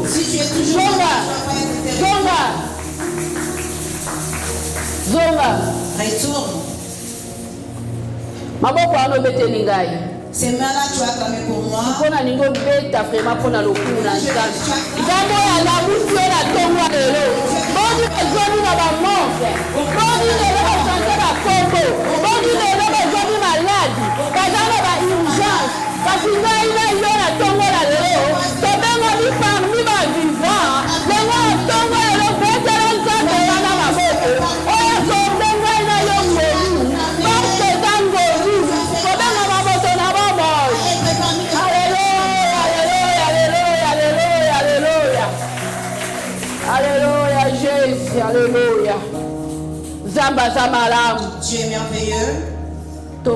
Si tu es toujours Zonga. retourne. Maboko ano beteli ngai. Ces mains-là, tu as clamé pour moi. Mpona ningo beta vraiment mpona lokumu na nzambe. Nzambe alamusi yo na tongo lelo. Boni bezwami na bamonke. Boni lelo basante bakombo. Boni lelo bezwami maladi. Baza na baurgence. Kasi ngai na yo na tongo na lelo. Tobengami parmi bavivant. Lengo na tongo lelo betela nzambe wana maboko. Oyo sombe ngai na yo ngolu. Bose eza ngolu. Tobenga maboto na bomoi. Alléluia, Jésus, alléluia. Zamba Zamalam. Dieu est merveilleux. Nous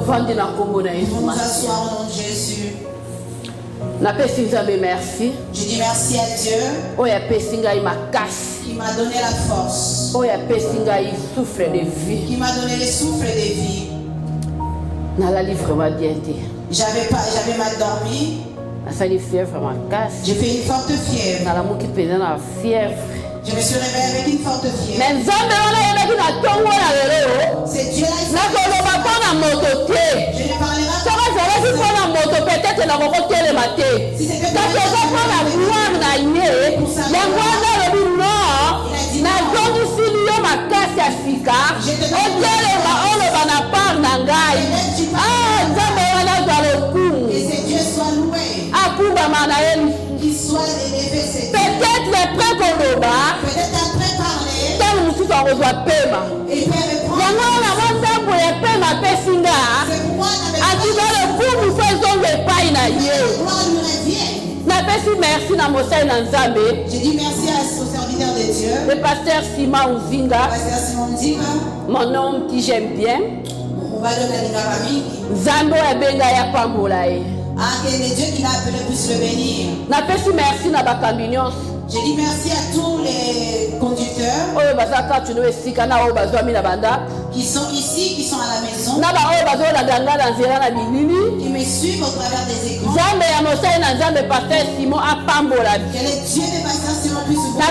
Nous asseoir au nom de Jésus. Merci. Je dis merci à Dieu qui m'a donné la force, qui m'a donné le souffle de vie. J'avais mal dormi. J'ai fait une forte fièvre. Je me suis réveillée avec une forte fièvre. C'est Dieu là. Je ne parlerai que c'est Dieu soit loué. Qu'il soit élevé, c'est Dieu. Peut-être après parler. Et puis répondre. C'est pourquoi merci na mosai na nzambe. Je dis merci au serviteur de Dieu. Le pasteur Simon Uzinga. Pasteur Simon Uzinga. Mon homme qui j'aime bien. On va donner à Zambo ebenga ya pambola e. Ah, que le Dieu qui l'a appelé puisse le bénir. Na pesi merci na bakambinions. Je dis merci à tous les conducteurs qui sont ici, qui sont à la maison, qui me suivent au travers des écrans. Que le Dieu de Pasteur Simon puisse vous bénir.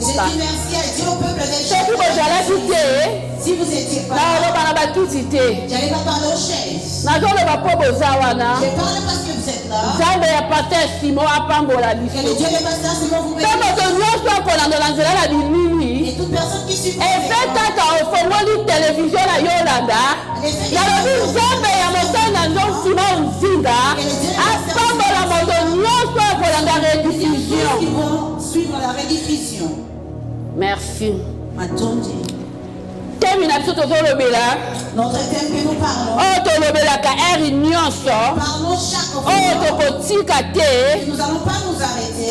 Je dis merci à Dieu au peuple de si vous étiez pas là, j'allais pas parler aux chaises. Je parle parce que vous êtes là. Pasteur Simon apambola biso. Que le Dieu de Pasteur Simon vous bénisse. Et toute personne qui suit télévision na Yolanda. qui vont suivre la rediffusion. Merci. Notre thème que nous parlons. Parlons chaque fois. Nous n'allons pas nous arrêter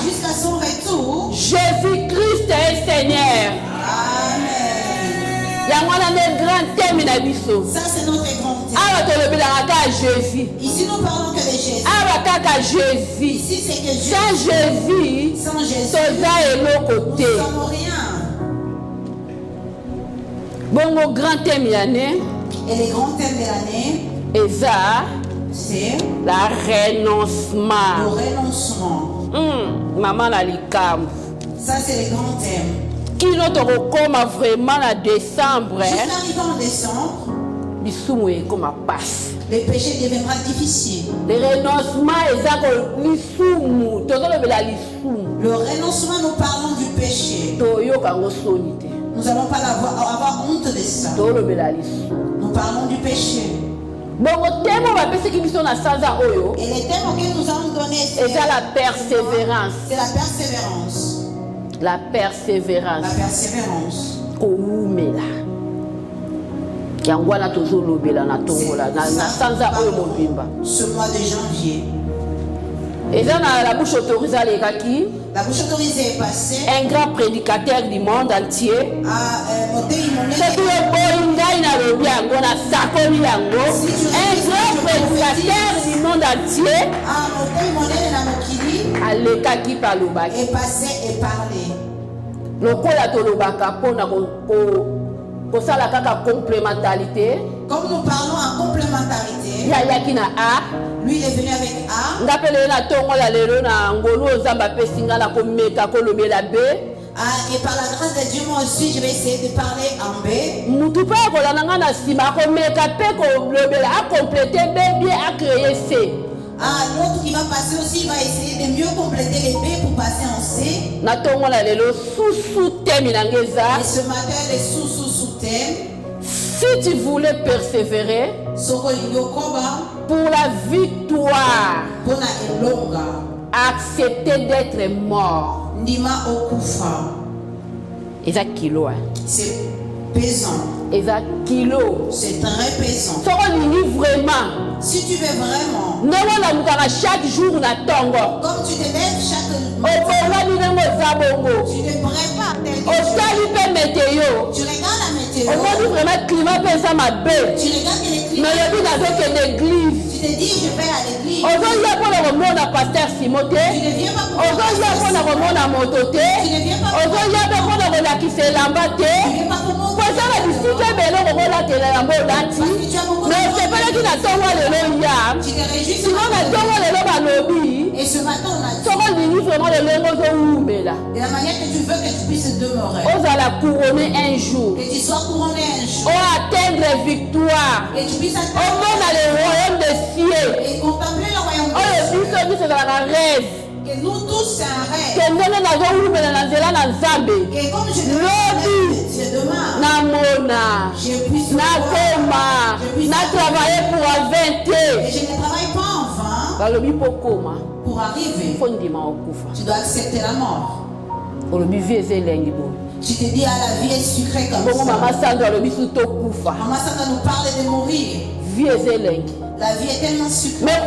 jusqu'à son retour. Jésus-Christ est Seigneur. Amen. Ça c'est notre grand thème. Ici nous parlons que de Jésus. Ici c'est que Jésus. Sans Jésus, nous ne sommes rien. Bon, grand thème de l'année. Et le grand thème de l'année, c'est la renoncement. Le renoncement. Maman la likam. Ça c'est le grand thème. Qui notre recommande vraiment en décembre. Juste arrivant en décembre, le péché deviendra difficile. Le renoncement Le renoncement, nous parlons du péché. Nous n'allons pas avoir honte de ça. Nous parlons du péché. Et le thème auquel nous allons donner, c'est la persévérance. C'est la persévérance. La persévérance. La persévérance. Ce mois de janvier. La bouche autorisée est passée. Un grand prédicateur du monde entier. Un grand prédicateur du monde entier. Est passé et parlé. Complémentarité. Comme nous parlons en complémentarité, Lui, il est venu avec A. Et par la grâce de Dieu, moi aussi, je vais essayer de parler en B. L'autre qui va passer aussi, il va essayer de mieux compléter les B pour passer en C. Et ce matin, les sous-thèmes. Si tu voulais persévérer pour la victoire, accepter d'être mort. C'est pesant. C'est très pesant. Vraiment. Si tu veux vraiment, chaque jour, comme tu te lèves chaque matin, tu te prépares tel que tu regardes la météo, tu regardes que le climat, tu te dis je vais à l'église, tu ne viens pas pour tu ne viens pas pour et ce matin on a dit de la manière que tu veux que tu puisses demeurer, un jour, que tu sois couronné un jour, atteindre victoire, que tu puisses atteindre le royaume des cieux, et contempler le royaume des cieux. Que nous tous c'est un rêve. Que comme je demain, je puisse travailler pour inventer. Et je ne travaille pas en vain. Pour arriver, tu dois accepter la mort. Tu te dis, la vie est sucrée comme ça. Maman Sandra nous parle de mourir. La vie est tellement sucrée. Mais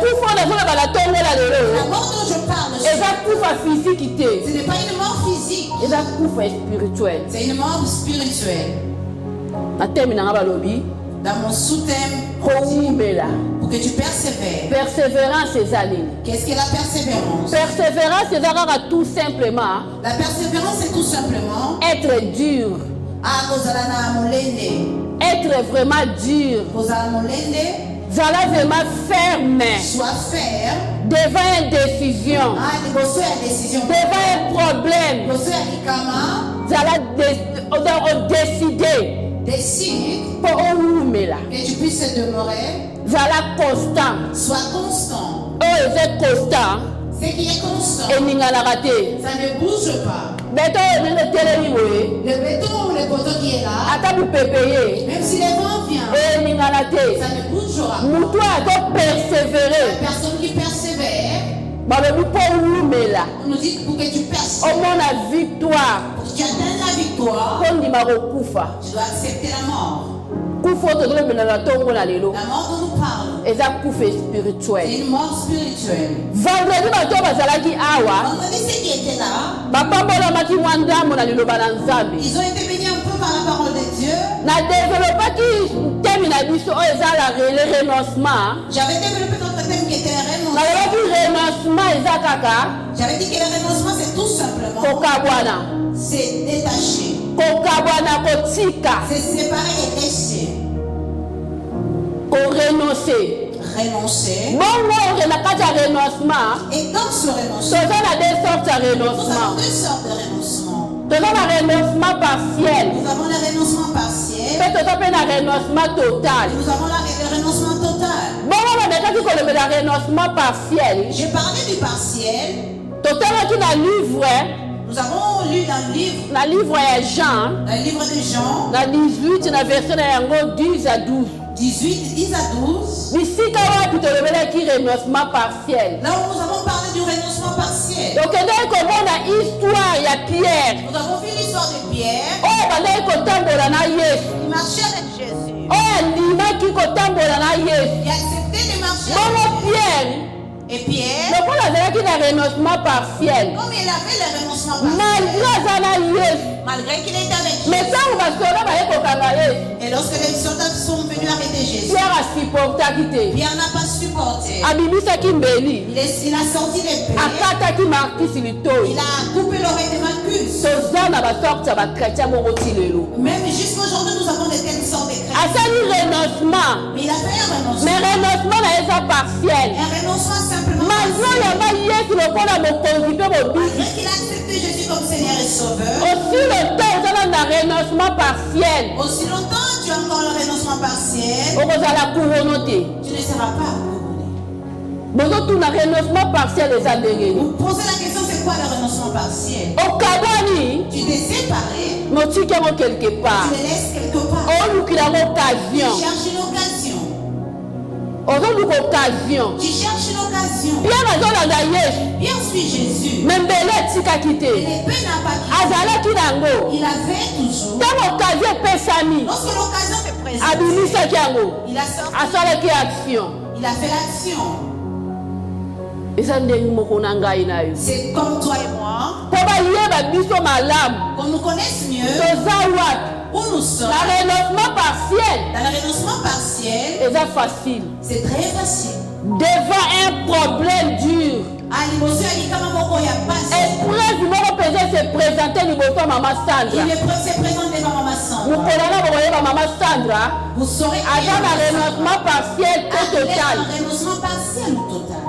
la mort dont je parle, ce n'est pas une mort physique. C'est une mort spirituelle. Dans mon sous-thème, pour que tu persévères. Persévérance, c'est aligné. Qu'est-ce que la persévérance? Persévérance, c'est tout simplement. La persévérance, c'est tout simplement être dur. Être vraiment dur. Vraiment ferme. Sois ferme. Devant une décision. Devant un problème. Décider. Décide que tu puisses demeurer. Constant. Sois constant. C'est constant. Ce qui est constant, ça ne bouge pas. Le béton ou le poteau qui est là, même si le vent vient, ça ne bougera pas. La personne qui persévère, on nous dit pour que tu persévères, pour que tu atteignes la victoire, tu dois accepter la mort. La mort dont nous parlons, c'est une mort spirituelle. Vendredi, ceux qui étaient là, ils ont été bénis un peu par la parole de Dieu. J'avais développé notre thème qui était le renoncement. J'avais dit que le renoncement, c'est tout simplement c'est détacher. C'est séparer et laisser. Renoncer. Et dans ce renoncement, nous avons deux sortes de renoncement. Nous avons le renoncement partiel. Nous avons le renoncement partiel. Nous avons le renoncement total. Nous avons le renoncement total. J'ai parlé du partiel. Nous avons lu dans le livre. Dans le livre de Jean. Dans le livre de Jean. Dans 18, dans verset 10 à 12. 18, 10 à 12. Là où nous avons parlé du renoncement partiel. Donc, nous avons l'histoire de Pierre. Nous avons vu l'histoire de Pierre. Il marchait avec Jésus. Il a accepté de marcher avec Jésus. Et Pierre, comme il avait le renoncement partiel, malgré qu'il était avec Jésus, mais et lorsque les soldats sont venus arrêter Jésus, Pierre n'a pas supporté. Il a sorti les paix. Il a coupé l'oreille de Malchus. Même jusqu'aujourd'hui, nous avons de telles sortes de chrétiens. asali renoncement. Mais il a fait un renoncement. Mais renoncement na eza partiel. Un renoncement simplement. Malgré yamba Yesu lokola mokonzi pe mobiki. Malgré qu'il a accepté Jésus comme Seigneur et Sauveur. Aussi longtemps ozala na renoncement partiel. Aussi longtemps tu as encore le renoncement partiel. Okozala couronné te. Tu ne seras pas couronné. Bozo tout na renoncement partiel eza ndenge. Vous posez la question, c'est quoi le renoncement partiel? Okabani. Tu t'es séparé. Motika mo quelque part. Tu le laisses quelque part. Olukila occasion. Tu cherches une occasion. Ozoluka occasion. Tu cherches une occasion. Bien azolanda Yesu. Bien suis Jésus. Membele etikaki te. L'épée n'a pas quitté. Azalaki nango. Il avait toujours. Ntango occasion epesami. Lorsque l'occasion se présente, abimisaki yango. il a sorti. Asalaki action. Il a fait l'action. Eza ndenge moko na ngai na yo. C'est comme toi et moi. Po bayeba biso malamu. Qu'on nous connaisse mieux. Toza wapi. Où nous sommes. Na renoncement partiel. Dans le renoncement partiel. Eza facile. C'est très facile. Devant un problème dur. Épreuve moko pesa se présenter liboso Maman Sandra. Il se présente devant Maman Sandra. Mukolana bokoyeba Maman Sandra. Vous saurez. Aza na renoncement partiel ou total. Un renoncement partiel ou total.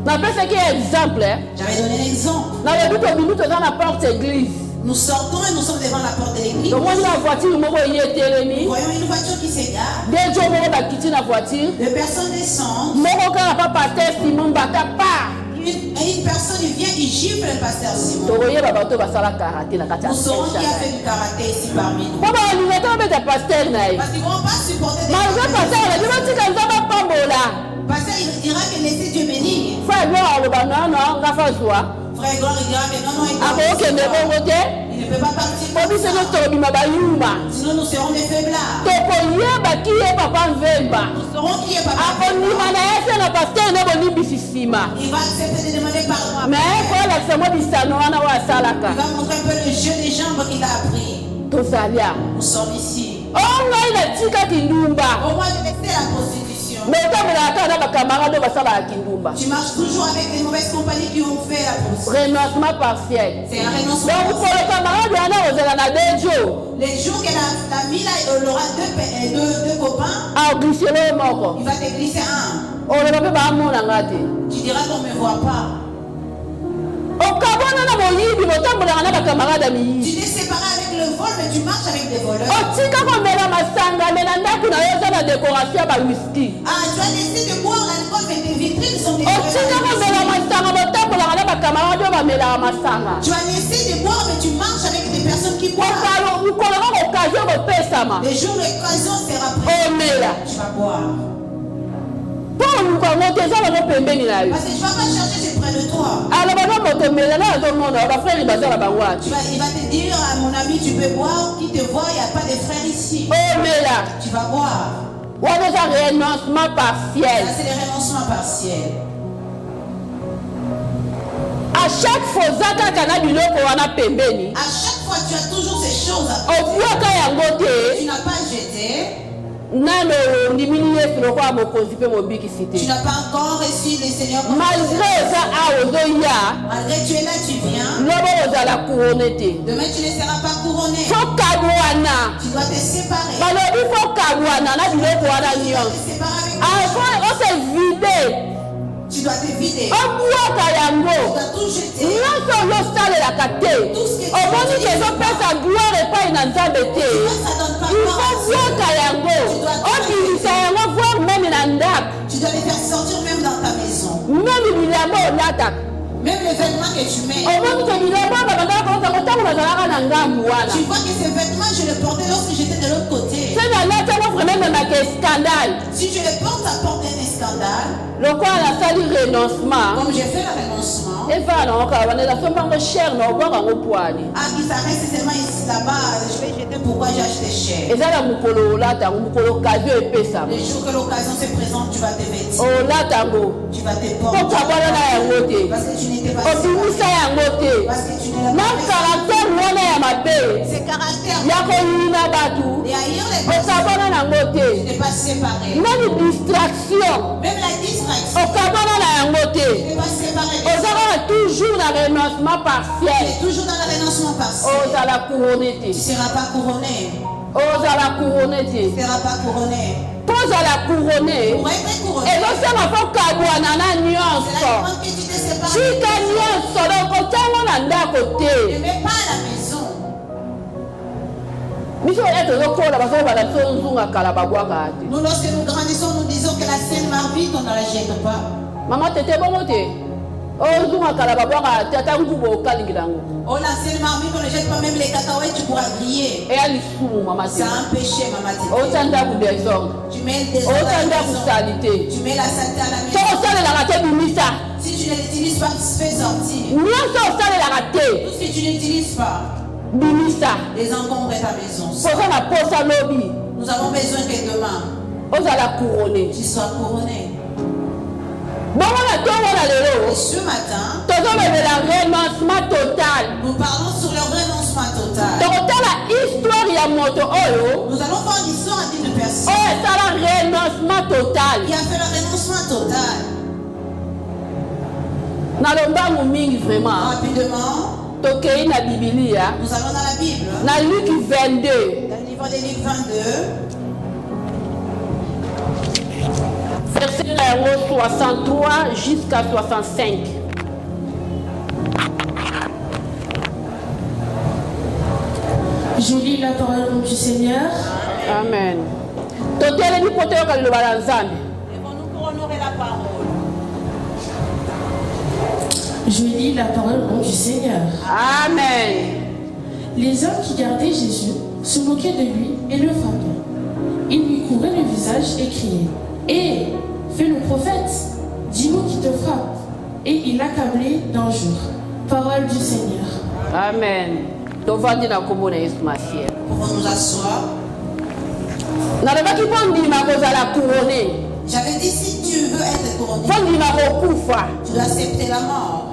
Napesaki exemple. J'avais donné l'exemple. Na lobi tobimi toza na porte église. Nous sortons et nous sommes devant la porte de l'église. Donc moi la voiture moko yetelemi. Voyons une voiture qui s'égare. Des jours moko bakiti na voiture. Deux personnes descendent. Moko kala pa pasteur Simon Bata pa. Une personne vient et gifle le pasteur Simon. Tokoyeba bato basala karaté na kati ya. Nous saurons qui a fait du karaté ici parmi nous. Papa on nous attend avec pasteur na. Parce qu'ils ne vont pas supporter des. Malgré pasteur la dimanche tika nzaba pambola. Pasteur il dira que laissez Dieu bénir. Frère Gloire le bana non ngafa zwa. Frère Gloire il dira que non non il ne peut pas partir. Sinon nous serons des faiblards. Nous saurons qui est papa. Il va accepter de demander pardon. Mais il va montrer un peu le jeu des jambes qu'il a appris. Nous sommes ici. Au moins de laisser la prostitution. Tu marches toujours avec les mauvaises compagnies qui ont fait la prostitution. Renoncement partiel. C'est un renoncement partiel. Les jours que la vie là, il aura deux copains. Il va te glisser un. Tu diras qu'on ne me voit pas. Tu t'es séparé avec le vol, mais tu marches avec des voleurs. Tu as décidé de boire l'alcool, mais tes vitrines sont des voleurs. Tu as décidé de boire, mais tu marches avec des personnes qui boivent. Les jours l'occasion sera présente. Tu vas boire. Parce que tu ne vas pas chercher, c'est près de toi. Il va te dire à mon ami, tu peux boire, qui te voit, il n'y a pas de frères ici. Tu vas boire. Ça, c'est le renoncement partiel. À chaque fois, tu as toujours ces choses à tu n'as pas jeté. Tu n'as pas encore reçu les seigneurs. Malgré tu es là, tu viens. Demain tu ne seras pas couronné. Tu dois te séparer. Tu dois te vider. Tu dois tout jeter. Tout ce que tu dois les faire sortir même dans ta maison. Même les vêtements que tu mets. Tu vois que ces vêtements, je les portais lorsque j'étais de l'autre côté. Si je les porte, ça porte un scandale. Comme j'ai fait le renoncement. Qui s'arrête seulement ici là-bas, je vais jeter pourquoi j'ai acheté cher. Les jours que l'occasion se présente, tu vas te vêtir. Tu vas te porter. Parce que tu n'étais pas parce que tu n'es pas. Ces caractères. Et ailleurs les personnes. Tu n'es pas séparé. Même distraction. Même la distraction. Tu n'es pas séparé. Toujours dans le renoncement partiel. Tu es toujours dans le renoncement partiel. Tu ne seras pas couronné. Ozala couronné Dieu. Ne sera pas couronné. Ozala couronné. Pour être couronné. Et donc ça m'a fait kabwana na C'est la nyonso. demande que tu te sépares. Chika nyonso donc tango na ndako Ne te. mets pas à la maison. Biso eto zokola baso bala biso nzunga kala babwaka te. Nous, lorsque nous grandissons, nous disons que la Sainte Marmite, on ne la jette pas. Maman tete bongo te. O nzunga kala babwaka te ata ngubo okalingira ngo. Oh, la Sainte Marmite, on ne jette pas même les cacahuètes, tu pourras griller. Et ali sumu mama te. C'est un péché, maman. O tanda ku désordre. Tu mets des O tanda ku salité. Tu mets la saleté à la maison. To osale la te bimisa. Si tu ne l'utilises pas, fais sortir. Nyonso osale la te. Tout ce que tu n'utilises pas, Bimisa. désencombre ta maison. Posa na posa lobi. Nous avons besoin que demain, Ozala couronné. tu sois couronné. Bongo na tongo na Et lelo. ce matin, Tozomemela renoncement total. nous parlons sur le renoncement total. Tokotala histoire ya moto oyo. Nous allons voir l'histoire d'une personne Oyo esala renoncement total. qui a fait le renoncement total. Na lombangu mingi vraiment. Rapidement, Tokei na Bibilia. nous allons dans la Bible, Na Luc 22. dans le livre de Luc 22, Verset numéro 63 jusqu'à 65. Je lis la parole du Seigneur. Amen. Totelemi poto yoka liloba la Nzambe. devons-nous pour honorer la parole. Je lis la parole du Seigneur. Amen. Les hommes qui gardaient Jésus se moquaient de lui et le frappaient. Ils lui couraient le visage et criaient: Hé, fais le prophète, dis-nous qui te frappe. Et il l'accablait d'injures. Parole du Seigneur. Amen. Tovandi na kombo na Yesu Masiya. Pouvons nous asseoir. Nalobaki mpo ndima kozala couronné. J'avais dit, si tu veux être couronné, Mpo ndima kokufa. tu dois accepter la mort.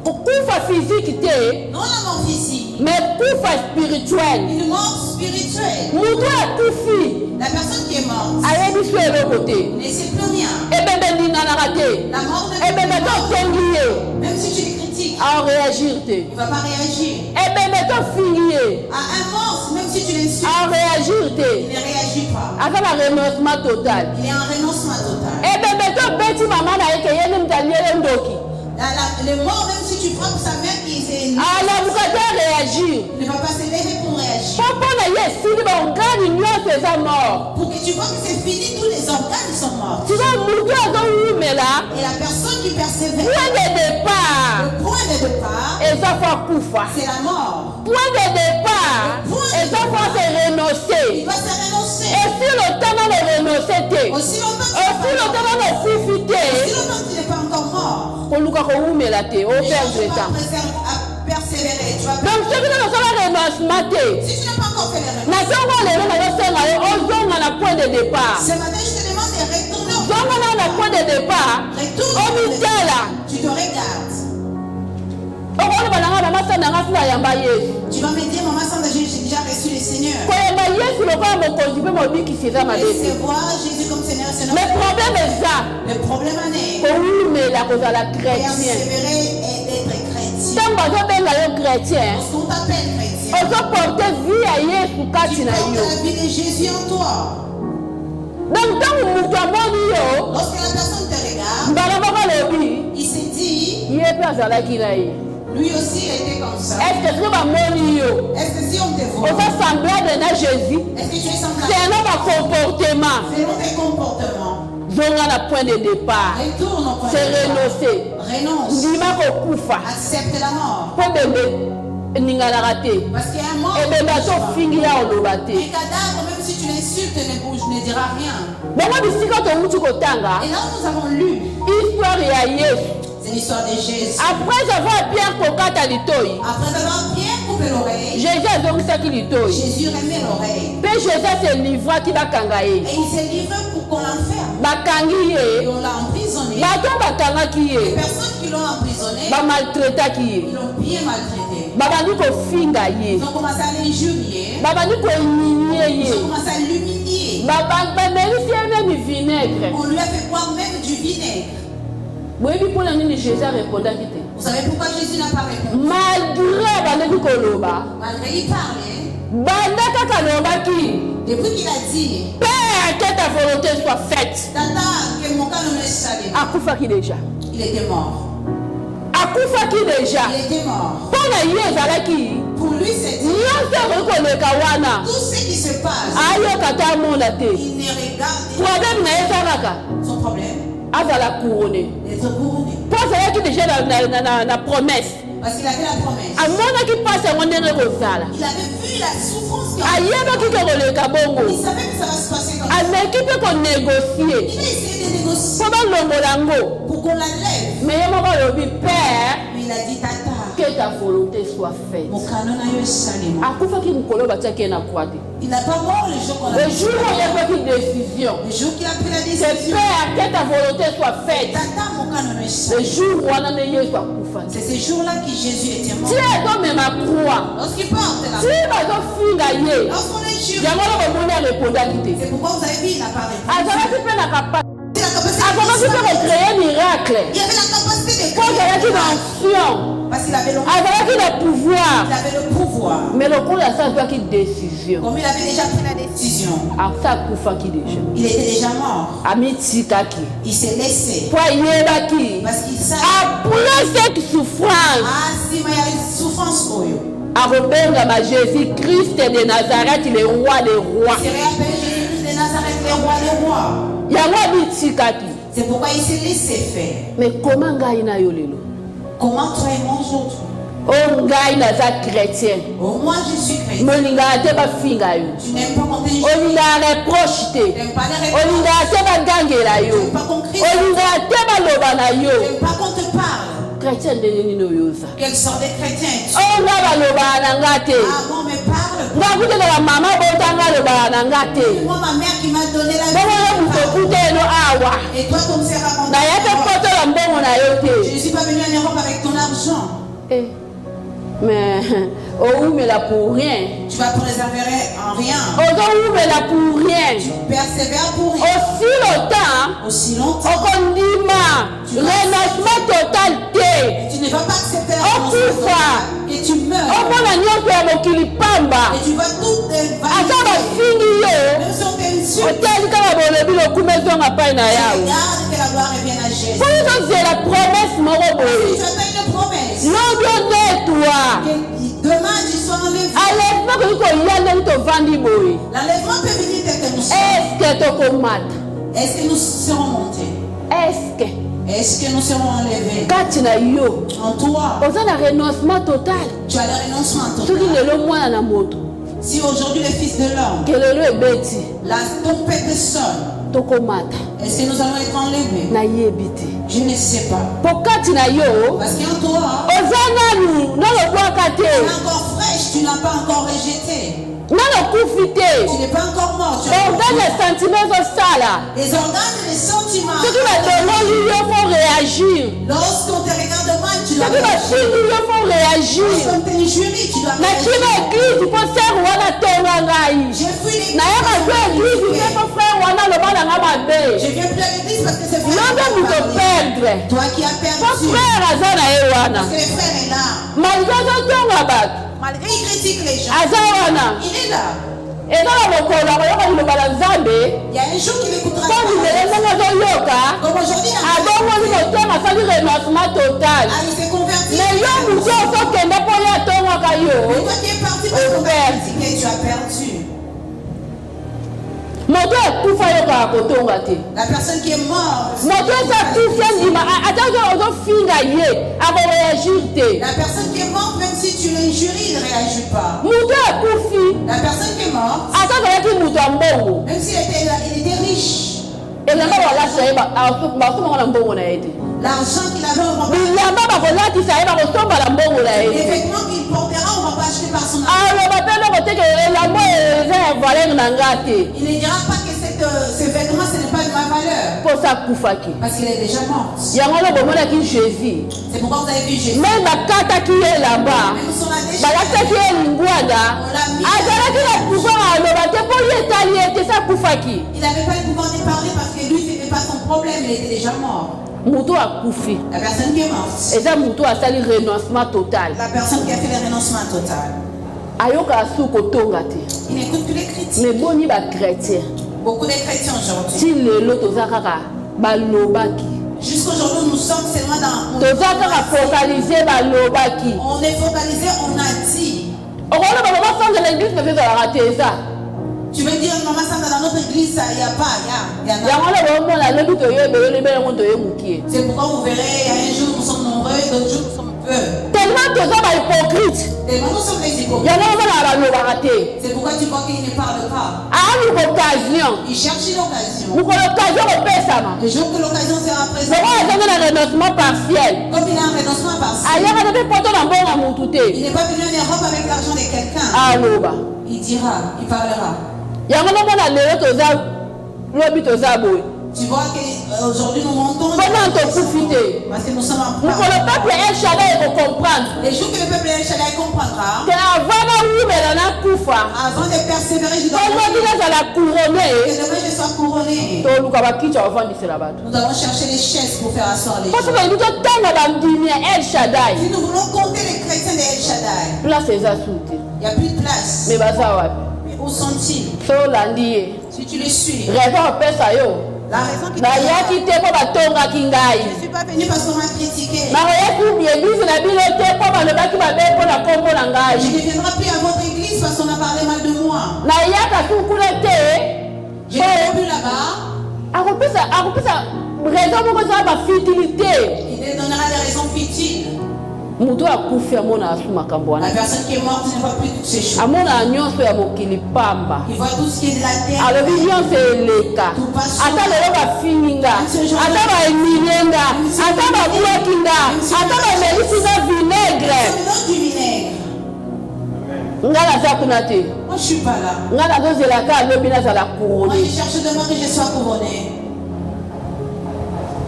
Kokufa physique te, Non la mort physique, mais kufa spirituel. une mort spirituelle. Moto akufi La personne qui est morte ayebi so eloko te. ne sait plus rien. Ebembe ndinganaka te. La mort ne Ebembe peut pas. totongi ye. Même si tu les critiques, Aréagir te. il ne va pas réagir. Ebembe tofingi ye. À un mort, même si tu l'insultes, Aréagir il te. ne réagit pas. Aza na renoncement total. Il est en renoncement total. Ebembe tobeti mama na ye ke ye nde mutaliele ndoki. Le mort, même si tu frappes sa mère qui s'est Alamuka te réagir. ne va pas se lever pour réagir. Papa na ye esili baongani nyonso eza mort. Pour que tu vois que c'est fini, tous les organes sont morts. Sika moto azowumela Et la personne qui persévère, point de départ le point de départ, eza fo akufa. c'est la mort. Point de départ eza fo se Il renoncer. va se renoncer. Esi lotana le renoncer te. Aussi longtemps Esi que lotana le kufi te. tu n'es pas encore mort. Koluka kowumela te Les gens operdre ne vont temps. pas persévérer. Tu vas Donc soki na kosala renoncement te si tu n'as pas encore fait les renoncer, nazongo lelo nazosenga yo ozonga na point de départ. ce matin je te demande de retourner au Zonga na point de départ Retourne au omitala Tu te regardes. okoloba nanga bamasana nga sila yamba Yesu. Tu vas me dire, maman Sandra, j'ai déjà reçu le Seigneur. koyemba Yesu lokola mokonzi mpe mobikisi eza mabe te. Recevoir Jésus comme Seigneur, c'est Mais notre problème eza Le problème en est kowumela kozala chrétien. persévérer et d'être chrétien. Ntango bazobenga yo chrétien Lorsqu'on t'appelle chrétien, ozoporte vie ya Yesu kati tu na portes yo. la vie de Jésus en toi. Donc ntango moto amoni yo Lorsque la personne te regarde, mbala moko alobi il se dit, ye mpe azalaki na ye. lui aussi il était comme ça. Est-ce que soki bamoni yo Est-ce que si on te voit, oza semblable na Jésus est-ce que tu es semblable selon bacomportement selon tes comportements? zonga na point de départ Retourne au point se de départ. renoncer Renonce. ndima kokufa Accepte la mort. mpo bembe eninganaka te Parce qu'il y a un mort. ebembe tofingi ya oloba Un te. cadavre, même si tu l'insultes, ne bouge, ne dira rien. bongo bisika tomuti kotanga Et là, nous avons lu, histoire ya Yesu c'est l'histoire de Jésus. après avoir Pierre kokata litoi Après avoir bien coupé l'oreille, Jésus azongisaki litoi Jésus remet l'oreille. mpe Jésus aselivraki bakanga ye Et il s'est livré pour qu'on l'enferme. bakangi Et ye on l'a emprisonné. bato bakangaki Les ye personnes qui l'ont emprisonné, bamaltraitaki ye ils l'ont bien maltraité. babandi kofinga ye Ils ont commencé à l'injurier. babandi koeminie Ils ye ont commencé à l'humilier. bamelisi ye memi vinaigre. On lui a fait boire même du vinaigre. boyebi mpona nini Jésus arépondaki te Vous savez pourquoi Jésus n'a pas répondu? malgré bandeki koloba Malgré il parlait, Depuis qu'il a dit, Père, que ta volonté soit faite. Tata, que mon canon est salé. Akufaki déjà. Il était mort. Akufaki déjà. Il était mort. Pour lui, c'est tout ce qui se passe. Il Il ne problème regarde son problème. D'être couronné. Pour déjà la promesse. Parce qu'il avait la promesse. Il avait vu la souffrance qu'il a il savait que ça va se passer comme ça. Il a essayé de négocier pour qu'on la lève. Mais Père, il a dit, Tata, que ta volonté soit faite. Il n'a pas mort le jour qu'on a le jour où il y a pris une décision. Le jour qu'il a pris la décision. C'est Père, que ta volonté soit faite. Tata, mon canon est Le salé. jour où on a c'est ce jour-là que Jésus était mort. Lorsqu'il porte la croix, lorsqu'on est juré, c'est pourquoi vous avez vu, il n'a pas répondu. Il avait la capacité de créer. Parce qu'il avait le pouvoir. Mais le coup, il a pris une décision. Comme il avait déjà pris la décision, il était déjà mort. Il s'est laissé. Parce qu'il savait. Après cette souffrance, si il y a une souffrance pour eux. Jésus-Christ de Nazareth, le roi des rois. C'est réappelé Jésus-Christ de Nazareth, le roi des rois. C'est pourquoi il s'est laissé faire. Mais comment gagne-t-il? Comment toi et moi aujourd'hui? Oh, chrétien. Oh, moi je suis chrétien. Tu n'aimes pas quand tu n'aimes pas quand tu n'aimes pas les reproches. Tu n'aimes pas qu'on te parle. Chrétien de quelle sorte de chrétien? Oh, moi me parle. Moi ma mère qui m'a donné la vie. Et toi comme c'est raconté. Je ne suis pas venu en Europe avec ton argent. Mais mais là pour rien. Tu vas préserver en rien. Mais là pour rien. Tu persévères pour rien. Aussi longtemps. Renoncement total. Tu ne vas pas accepter la et tu meurs. Et tu vas tout même si on t'insulte. Regarde que la gloire revienne à Jésus. C'est la promesse, tu as une promesse. Demain tu seras enlevé. L'enlèvement peut venir dès que nous sommes. Est-ce que nous serons montés? Est-ce que nous serons enlevés? En toi, tu as le renoncement total. Si aujourd'hui le Fils de l'homme, la trompette sonne, est-ce que nous allons être enlevés? Je ne sais pas. Parce qu'en toi, tu es encore fraîche, tu n'as pas encore rejeté. Tu n'es pas encore mort. Les organes et les sentiments. Lorsqu'on te regarde mal, tu dois réagir. Lorsqu'on t'injurie, tu dois réagir. J'ai fui l'église. Je viens plus à l'église parce que c'est vrai. Toi qui as perdu. Parce que le frère est là. Malgré qu'il critique les gens, il est là. Il y a un jour qu'il écoutera. Comme aujourd'hui, il s'est converti. Mais toi qui es parti parce qu'on t'a critiqué, tu as perdu. La personne qui est morte. La personne qui est morte, même si tu l'injuries, il ne réagit pas. La personne qui est morte, même s'il était riche, l'argent qu'il avait, on va pas les vêtements qu'il portera, on va pas acheter par son argent. Il ne dira pas que ce vêtement, ce n'est pas de ma valeur. Parce qu'il est déjà mort. C'est pourquoi vous avez vu Jésus. Même la carte qui est là-bas, Même si on l'a déjà la carte qui est lingouada, il n'avait pas le pouvoir de parler parce que lui, ce n'était pas son problème, il était déjà mort. La personne qui est morte. La personne qui a fait le renoncement total. La personne qui a fait le renoncement total. Il n'écoute plus les critiques. Mais bon, il va chrétien. Beaucoup de chrétiens aujourd'hui. Si l'autre jusqu'aujourd'hui, nous sommes seulement dans. On est focalisé, on a dit. Tu veux dire, Maman Santa, dans notre église, il n'y a pas. C'est pourquoi vous verrez, un jour nous sommes nombreux, d'autres jours nous sommes peu. Tellement nous sommes hypocrites. Tellement nous sommes des hypocrites. C'est pourquoi tu vois qu'il ne parle pas. Il cherche une occasion. Le jour que l'occasion sera présente. Comme il a un renoncement partiel. Il n'est pas venu en Europe avec l'argent de quelqu'un. Il dira, il parlera. Tu vois qu'aujourd'hui nous montons. Parce que nous sommes en place. Le peuple El Shaddai va comprendre. Les jours que le peuple El Shaddai comprendra. Avant de persévérer, je dois couronner. Que demain je sois couronné. Nous allons chercher les chaises pour faire asseoir les gens. Si nous voulons compter les chrétiens de El Shaddai, il n'y a plus de place. Mais où sont-ils? Si tu les suis. La raison qui je ne suis pas venu parce qu'on m'a critiqué. Je ne viendrai plus à votre église parce qu'on a parlé mal de moi. Je n'ai plus là-bas. Il donnera des raisons futiles. La personne qui est morte ne voit plus toutes ces choses. Il voit tout ce qui est de la terre. Tout passe sur la Moi je suis pas là. Moi je cherche demain que je sois couronné.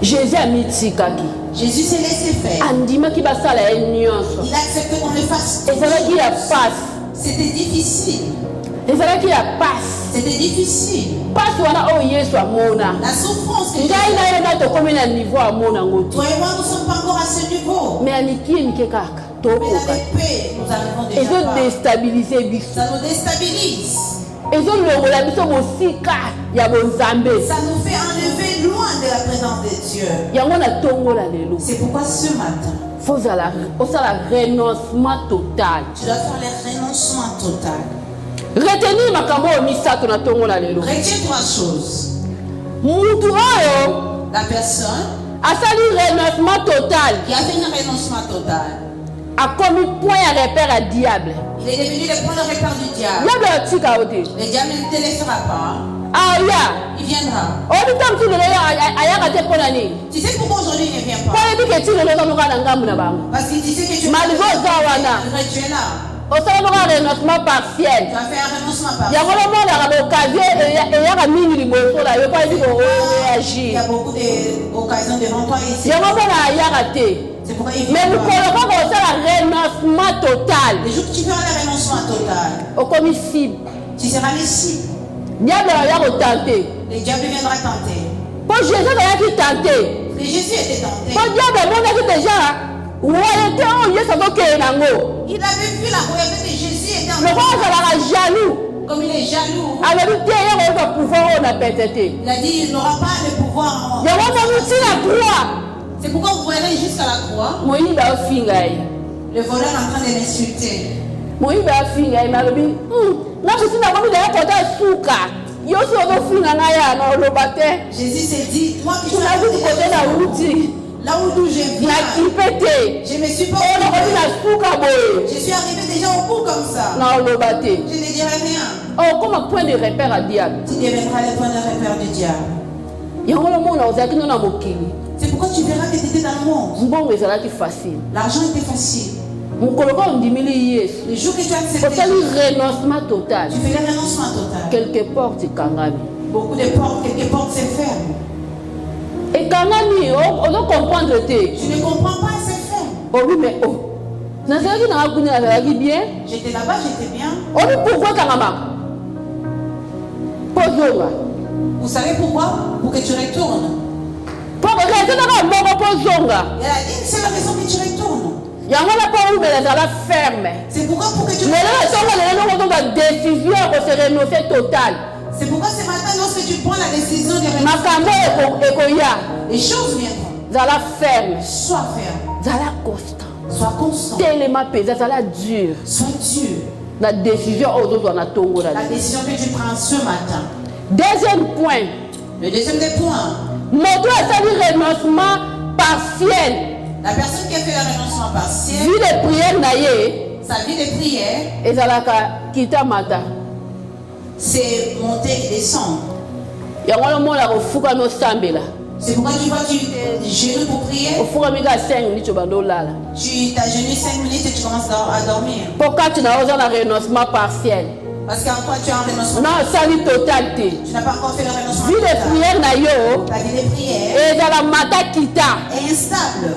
Jésus a mis Tsikaki. Jésus s'est laissé faire. Il a accepté qu'on le fasse. C'était difficile. C'était difficile. La souffrance que toi et moi nous sommes pas encore à ce niveau. Mais la paix, nous arrivons déjà pas. Ça nous déstabilise. Ça nous fait enlever loin de la présence de Dieu. C'est pourquoi ce matin, tu dois faire le renoncement total. Retenez trois choses. La personne qui a fait un renoncement total a commis point à repère à diable. Il est devenu le point de repère du diable. Le diable ne te laissera pas. Il viendra. Tu sais pourquoi aujourd'hui il ne vient pas? Parce qu'il disait que tu es là. Tu vas faire un renoncement partiel. Il y a beaucoup d'occasions devant toi ici. C'est pourquoi il vient. Mais nous colloquons comme ça un renoncement total. Les jours que tu feras le renoncement total, tu seras les cibles. Le diable viendra tenter. Pour Jésus, il tenté. Et Jésus était tenté. Pour diable, déjà. Il avait vu la royauté de Jésus était en jaloux. Comme il est jaloux. Il a dit il n'aura pas le pouvoir. C'est pourquoi vous voyez jusqu'à la croix. Le voleur est en train de l'insulter. Jésus s'est dit, moi qui suis là où je viens, je me suis pas je suis arrivé déjà au bout comme ça. Je ne dirai rien. Comme un point de repère à diable. Tu deviendras le point de repère du diable. C'est pourquoi tu verras que tu étais dans le monde. L'argent était facile. Le jour que tu as accepté, tu fais le renoncement total. Quelques portes, beaucoup de portes, quelques portes se ferment. Et quand on doit comprendre. Tu ne comprends pas, c'est ferme. J'étais là-bas, j'étais bien. Vous savez pourquoi? Pour que tu retournes. Il y a une seule raison que tu retournes. C'est pourquoi pour que tu décision pour se renoncer total. C'est pourquoi ce matin, lorsque tu prends la décision de renoncer, les choses viendront. Zala ferme. Sois ferme. Zala constant. Sois constant. Tellement pesant, zala dur. Sois dur. La décision aux autres on a tongo la décision que tu prends ce matin. Deuxième point. Le deuxième des points. Moto a fait un renoncement partiel. La personne qui a fait le renoncement partiel. Vie de prière naïe. Sa vie de prière. Et zala kita mata. C'est monter et descendre. Yango mo la kofuka no sambela. C'est pourquoi tu vois tu t'es pour prier. Tu t'agenouilles 5 minutes et tu commences à dormir. Pourquoi tu n'as pas un renoncement partiel? Parce qu'en toi tu as un renoncement. Non, ça dit totalité. Tu n'as pas encore fait le renoncement. Vie de prière nayo. Ta vie de prière. Et dans la mata kita. Est instable.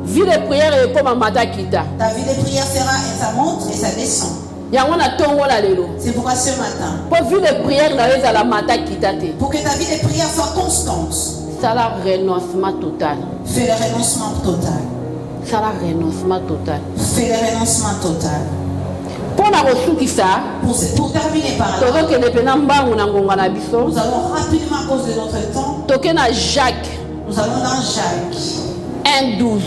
Vie de prière est comme un mata kita. Ta vie de prière sera et ça monte et ça descend. C'est pourquoi ce matin, pour vie de prière dans la mata kita te. Pour que ta vie de prière soit constante. Ça la renoncement total. Fais le renoncement total. Ça la renoncement total. Fais le renoncement total. Pour la ressource ça. Pour terminer par là. Nous allons rapidement à cause de notre temps. Tokena Jacques. Nous allons dans Jacques. 1:12.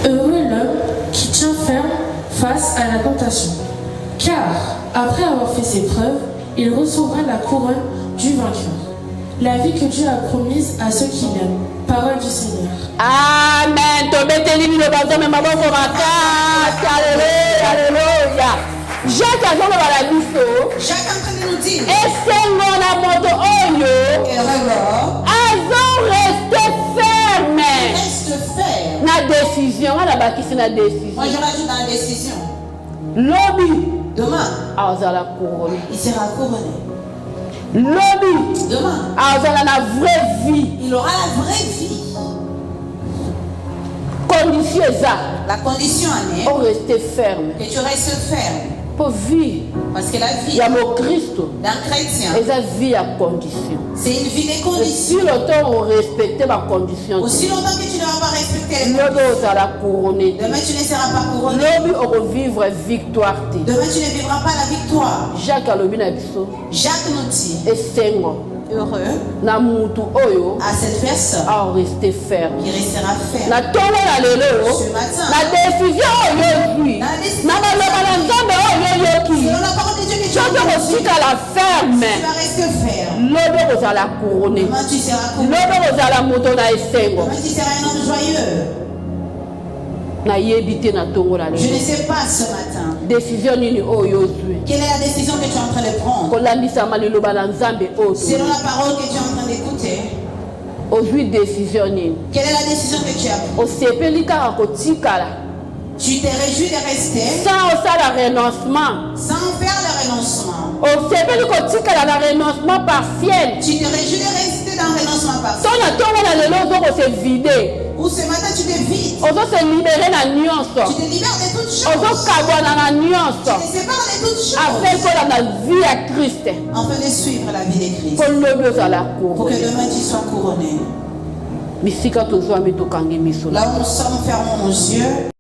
Heureux l'homme qui tient ferme face à la tentation, car après avoir fait ses preuves, il recevra la couronne du vainqueur. La vie que Dieu a promise à ceux qui l'aiment. Parole du Seigneur. Amen. Alléluia. Jacques a dans la biso. Jacques est en train de nous dire. Et c'est mon moto oyo. Et alors. Reste ferme. Reste ferme. Na décision. On a bâti na décision. Moi je rajoute dans la décision. Lobby. Demain. Il sera couronné. Lobby. Demain. La vraie vie. Il aura la vraie vie. Condition ça. La condition est. On reste ferme. Que tu restes ferme. Pour vivre. Parce que la vie. Il y a mon Christ. D'un chrétien. Et sa vie à condition. C'est une vie des conditions. Si longtemps on respectait ma condition. Aussi longtemps que tu n'auras pas respecté les conditions. Demain tu ne seras pas couronné. On va vivre victoire. Demain tu ne vivras pas la victoire. Jacques Jacques nous dit. Et Sengo. Heureux à cette personne à rester ferme. Qui restera ferme. Ce matin. La décision la parole de Dieu que tu la ferme. Tu vas rester ferme. Demain tu seras couronné. Demain tu seras un homme joyeux. Je ne sais pas ce matin. Décision quelle est la décision que tu es en train de prendre? Selon la parole que tu es en train d'écouter. Quelle est la décision que tu as prise? Tu t'es réjoui de rester sans faire le renoncement. Renoncement partiel. Tu te réjouis de rester dans le renoncement partiel. Ou ce matin tu te vides. On doit se libérer la nuance. Tu te libères de toutes choses. On doit cavoir la nuance. Tu te sépares de toutes choses. Afin que la vie à Christ. Afin de suivre la vie de Christ. Pour que demain tu sois couronné. Là où nous sommes, fermons nos yeux.